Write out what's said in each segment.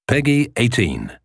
Peggy 18.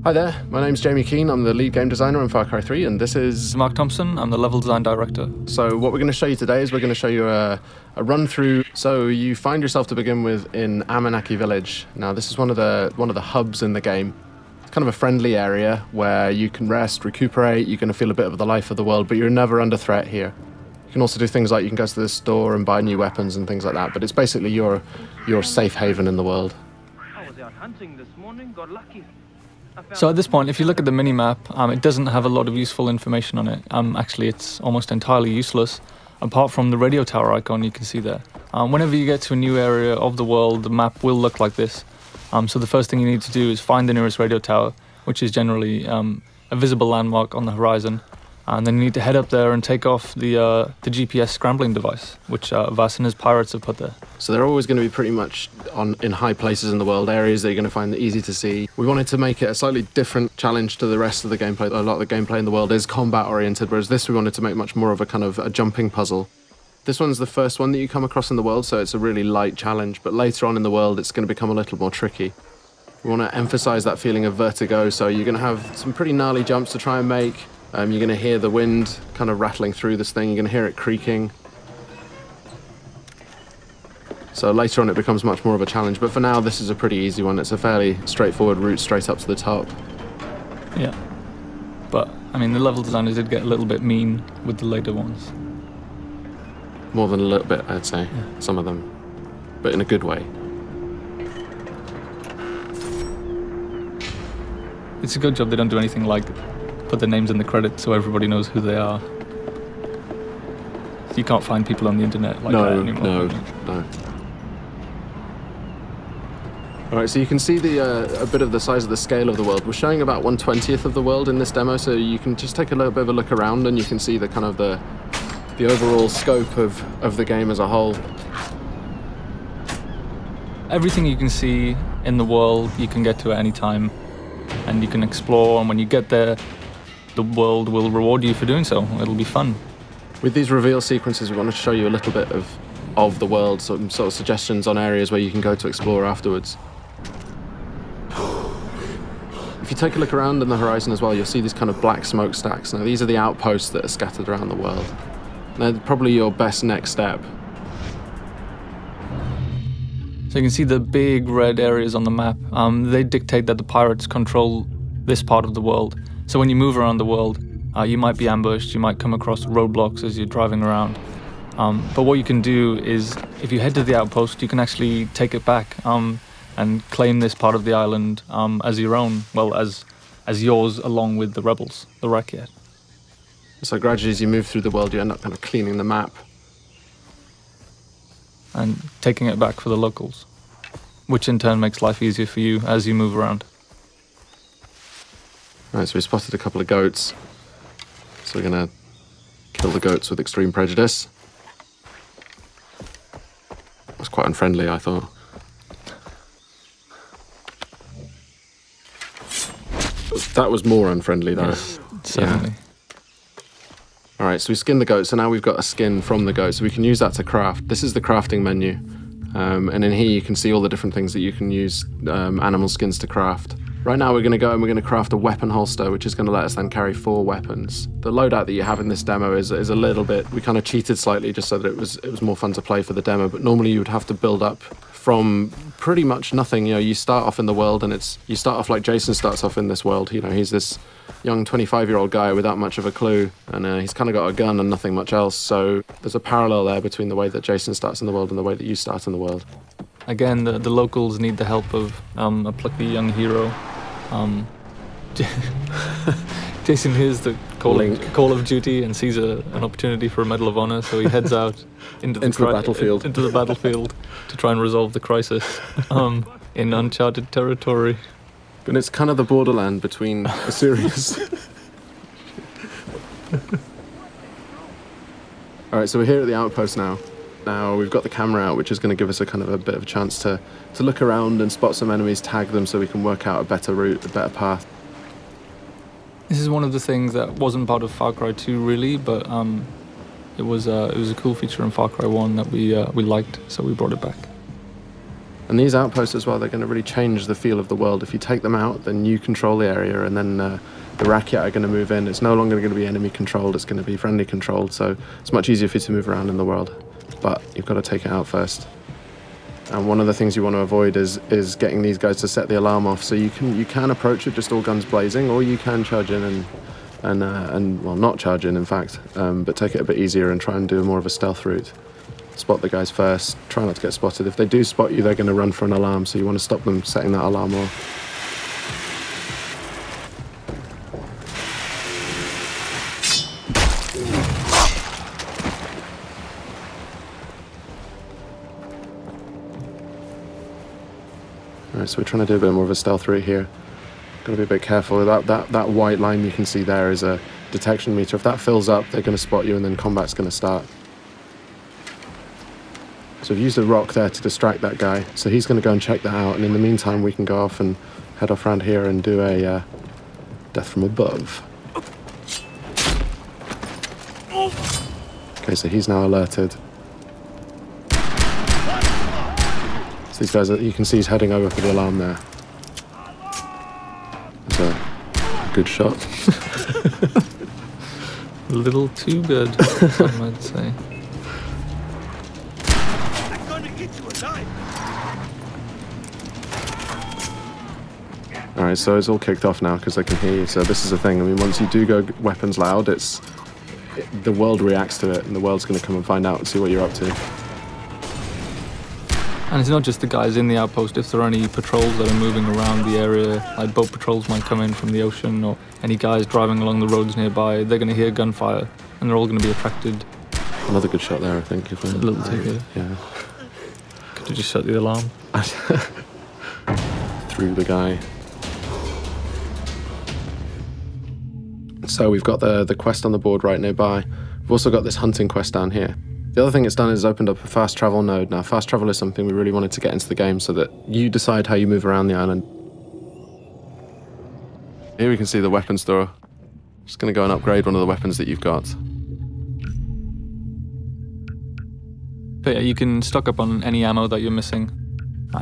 Hi there, my name's Jamie Keane, I'm the lead game designer on Far Cry 3, and this is Mark Thompson, I'm the level design director. So what we're going to show you today is we're going to show you a run through. So you find yourself to begin with in Amanaki Village. Now this is one of the hubs in the game. It's kind of a friendly area where you can rest, recuperate, you're going to feel a bit of the life of the world, but you're never under threat here. You can also do things like you can go to the store and buy new weapons and things like that, but it's basically your safe haven in the world. I was out hunting this morning, got lucky. So at this point, if you look at the mini-map, it doesn't have a lot of useful information on it. Actually, it's almost entirely useless, apart from the radio tower icon you can see there. Whenever you get to a new area of the world, the map will look like this. So the first thing you need to do is find the nearest radio tower, which is generally a visible landmark on the horizon. And then you need to head up there and take off the GPS scrambling device, which Vass and his pirates have put there. So they're always going to be pretty much in high places in the world, areas that you're going to find easy to see. We wanted to make it a slightly different challenge to the rest of the gameplay. A lot of the gameplay in the world is combat oriented, whereas this we wanted to make much more of a kind of a jumping puzzle. This one's the first one that you come across in the world, so it's a really light challenge, but later on in the world it's going to become a little more tricky. We want to emphasize that feeling of vertigo, so you're going to have some pretty gnarly jumps to try and make. You're going to hear the wind kind of rattling through this thing, you're going to hear it creaking. So later on it becomes much more of a challenge, but for now this is a pretty easy one. It's a fairly straightforward route straight up to the top. Yeah, but I mean the level designers did get a little bit mean with the later ones. More than a little bit, I'd say, yeah. Some of them, but in a good way. It's a good job they don't do anything like put their names in the credits so everybody knows who they are. You can't find people on the internet like that anymore. No. Alright, so you can see a bit of the size of the scale of the world. We're showing about 1/20th of the world in this demo, so you can just take a little bit of a look around and you can see the kind of the overall scope of the game as a whole. Everything you can see in the world you can get to at any time, and you can explore, and when you get there the world will reward you for doing so. It'll be fun. With these reveal sequences, we want to show you a little bit of the world, some sort of suggestions on areas where you can go to explore afterwards. If you take a look around in the horizon as well, you'll see these kind of black smokestacks. Now, these are the outposts that are scattered around the world. They're probably your best next step. So you can see the big red areas on the map. They dictate that the pirates control this part of the world. So when you move around the world, you might be ambushed, you might come across roadblocks as you're driving around. But what you can do is, if you head to the outpost, you can actually take it back and claim this part of the island as your own, well, as yours along with the rebels, the Rakyat. So gradually as you move through the world, you end up kind of cleaning the map. And taking it back for the locals, which in turn makes life easier for you as you move around. Right, so we spotted a couple of goats. So we're going to kill the goats with extreme prejudice. That was quite unfriendly, I thought. That was more unfriendly, though. Yes, certainly. Yeah. All right, so we skinned the goat, so now we've got a skin from the goat, so we can use that to craft. This is the crafting menu, and in here you can see all the different things that you can use animal skins to craft. Right now we're going to go and we're going to craft a weapon holster, which is going to let us then carry 4 weapons. The loadout that you have in this demo is a little bit, we kind of cheated slightly just so that it was more fun to play for the demo, but normally you would have to build up from pretty much nothing. You know, you start off in the world and you start off like Jason starts off in this world. You know, he's this young 25-year-old guy without much of a clue, and he's kind of got a gun and nothing much else, so there's a parallel there between the way that Jason starts in the world and the way that you start in the world. Again, the locals need the help of a plucky young hero. Jason hears the call of duty and sees an opportunity for a Medal of Honor, so he heads out into the battlefield to try and resolve the crisis in uncharted territory. But it's kind of the borderland between a series. All right, so we're here at the outpost now. Now we've got the camera out, which is going to give us a kind of a bit of a chance to look around and spot some enemies, tag them so we can work out a better route, a better path. This is one of the things that wasn't part of Far Cry 2 really, but It was a cool feature in Far Cry 1 that we liked, so we brought it back. And these outposts as well, they're going to really change the feel of the world. If you take them out, then you control the area, and then the Rakyat are going to move in. It's no longer going to be enemy controlled, it's going to be friendly controlled, so it's much easier for you to move around in the world. But you've got to take it out first. And one of the things you want to avoid is getting these guys to set the alarm off. So you can approach it just all guns blazing, or you can charge in and well, not charge in fact, but take it a bit easier and try and do more of a stealth route. Spot the guys first, try not to get spotted. If they do spot you, they're going to run for an alarm, so you want to stop them setting that alarm off. Alright, so we're trying to do a bit more of a stealth route here. Got to be a bit careful. That white line you can see there is a detection meter. If that fills up, they're going to spot you and then combat's going to start. So we've used a rock there to distract that guy. So he's going to go and check that out. And in the meantime, we can go off and head off around here and do a death from above. Okay, so he's now alerted. So these guys, you can see he's heading over for the alarm there. That's a good shot. A little too good, some might say. I'm gonna get you alive. Alright, so it's all kicked off now because they can hear you. So this is the thing. I mean, once you do go weapons loud, the world reacts to it, and the world's going to come and find out and see what you're up to. And it's not just the guys in the outpost. If there are any patrols that are moving around the area, like boat patrols might come in from the ocean, or any guys driving along the roads nearby, they're going to hear gunfire, and they're all going to be attracted. Another good shot there, I think. If a little too good. Yeah. Could you just set the alarm? Through the guy. So we've got the quest on the board right nearby. We've also got this hunting quest down here. The other thing it's done is opened up a fast travel node. Now, fast travel is something we really wanted to get into the game so that you decide how you move around the island. Here we can see the weapon store. Just going to go and upgrade one of the weapons that you've got. But yeah, you can stock up on any ammo that you're missing.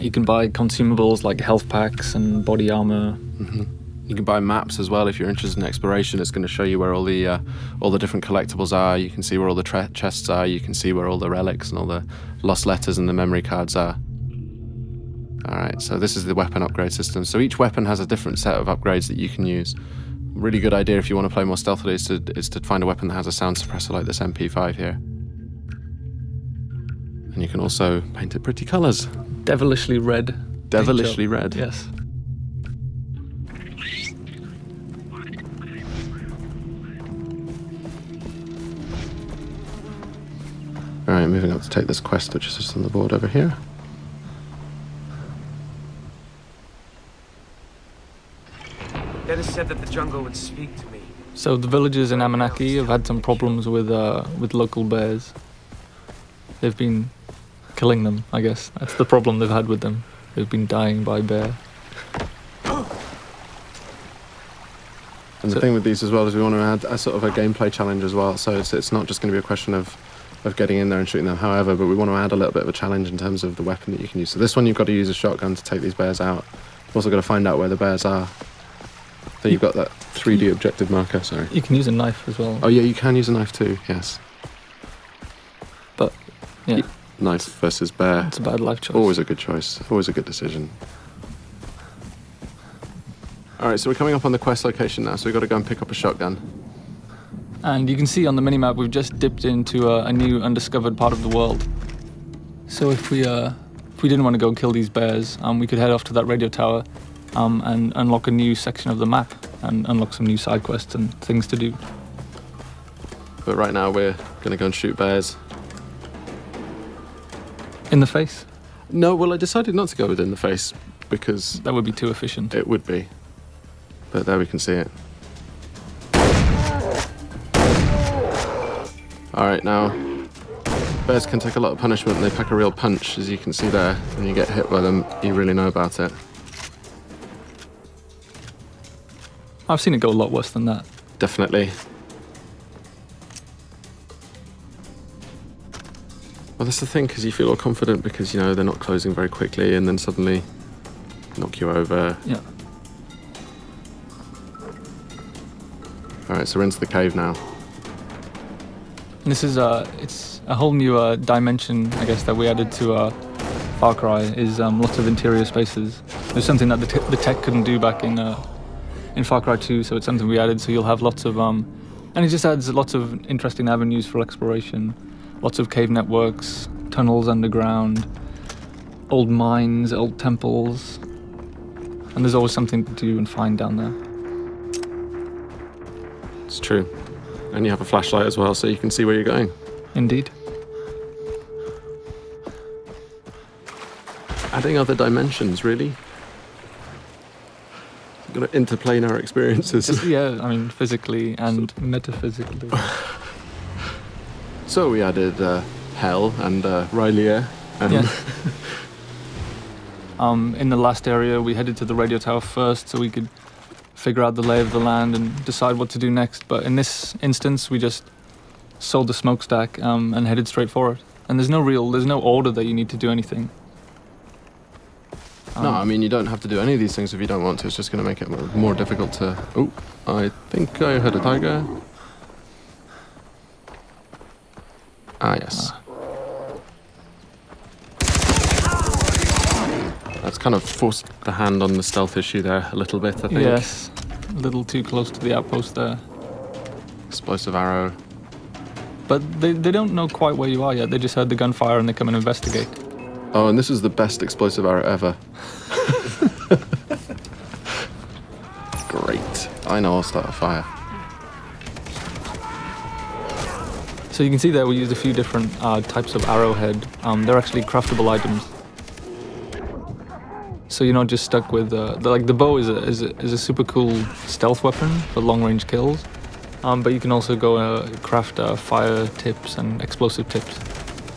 You can buy consumables like health packs and body armor. You can buy maps as well if you're interested in exploration. It's going to show you where all the different collectibles are. You can see where all the chests are. You can see where all the relics and all the lost letters and the memory cards are. Alright, so this is the weapon upgrade system. So each weapon has a different set of upgrades that you can use. Really good idea if you want to play more stealthily is to find a weapon that has a sound suppressor like this MP5 here. And you can also paint it pretty colours. Devilishly red. Devilishly red. Yes. Alright, moving up to take this quest, which is just on the board over here. Dennis said that the jungle would speak to me. So the villagers in Amanaki have had some problems with local bears. They've been killing them, I guess. That's the problem they've had with them. They've been dying by bear. And the thing with these as well is we want to add a sort of a gameplay challenge as well. So it's not just going to be a question of getting in there and shooting them, however, but we want to add a little bit of a challenge in terms of the weapon that you can use. So this one, you've got to use a shotgun to take these bears out. You've also got to find out where the bears are. So you've got that 3D objective marker, sorry. You can use a knife as well. Oh yeah, you can use a knife too, yes. But, yeah. Knife versus bear. It's a bad life choice. Always a good choice, always a good decision. Alright, so we're coming up on the quest location now, so we've got to go and pick up a shotgun. And you can see on the minimap we've just dipped into a new undiscovered part of the world. So if we didn't want to go kill these bears, we could head off to that radio tower and unlock a new section of the map and unlock some new side quests and things to do. But right now we're going to go and shoot bears. In the face? No, well I decided not to go within the face because... That would be too efficient. It would be. But there we can see it. Alright, now, bears can take a lot of punishment and they pack a real punch, as you can see there. When you get hit by them, you really know about it. I've seen it go a lot worse than that. Definitely. Well, that's the thing, because you feel all confident because, you know, they're not closing very quickly and then suddenly knock you over. Yeah. All right, so we're into the cave now. And this is it's a whole new dimension, I guess, that we added to Far Cry. Is lots of interior spaces. There's something that the tech couldn't do back in Far Cry 2, so it's something we added. So you'll have lots of and it just adds lots of interesting avenues for exploration. Lots of cave networks, tunnels underground, old mines, old temples, and there's always something to do and find down there. It's true. And you have a flashlight as well, so you can see where you're going. Indeed. Adding other dimensions, really. Got to interplane our experiences. Yeah, I mean, physically and metaphysically. So we added Hell and Rylea. And Yeah. In the last area, we headed to the radio tower first so we could figure out the lay of the land and decide what to do next. But in this instance, we just sold the smokestack and headed straight for it. And there's no order that you need to do anything. No, I mean, you don't have to do any of these things if you don't want to. It's just going to make it more difficult to... Oh, I think I heard a tiger. Ah, yes. That's kind of forced the hand on the stealth issue there a little bit, I think. Yes, a little too close to the outpost there. Explosive arrow. But they don't know quite where you are yet. They just heard the gunfire and they come and investigate. Oh, and this is the best explosive arrow ever. Great. I know I'll start a fire. So you can see there we used a few different types of arrowhead. They're actually craftable items. So you're not just stuck with the bow is a super cool stealth weapon for long range kills, but you can also go craft fire tips and explosive tips,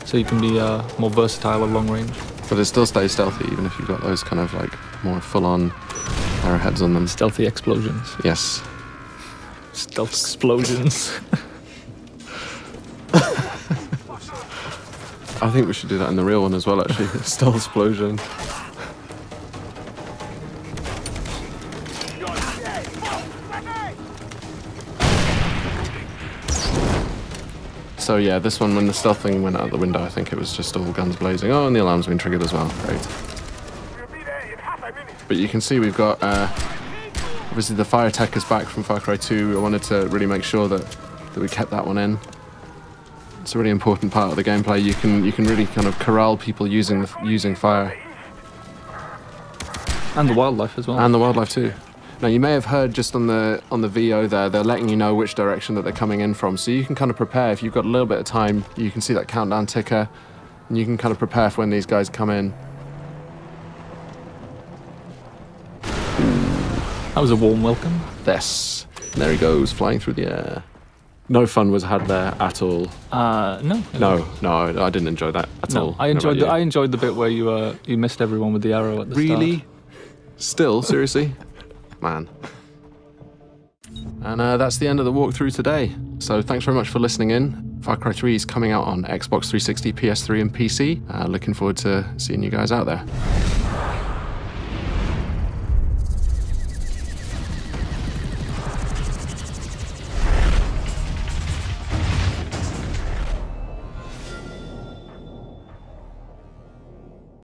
so you can be more versatile at long range. But it still stays stealthy even if you've got those kind of like more full on arrowheads on them. Stealthy explosions. Yes. Stealth explosions. I think we should do that in the real one as well, actually. Stealth explosion. So yeah, this one, when the stealth thing went out the window, I think it was just all guns blazing. Oh, and the alarm's been triggered as well. Great. But you can see we've got, obviously the fire tech is back from Far Cry 2. I wanted to really make sure that we kept that one in. It's a really important part of the gameplay. You can really kind of corral people using fire. And the wildlife as well. And the wildlife too. Now you may have heard just on the VO there, they're letting you know which direction that they're coming in from, so you can kind of prepare. If you've got a little bit of time, you can see that countdown ticker, and you can kind of prepare for when these guys come in. That was a warm welcome. Yes. And there he goes, flying through the air. No fun was had there at all. No. No, I didn't enjoy that at all. I enjoyed the bit where you missed everyone with the arrow at the start. Really? Still? Seriously? Man. And that's the end of the walkthrough today. So thanks very much for listening in. Far Cry 3 is coming out on Xbox 360, PS3 and PC. Looking forward to seeing you guys out there.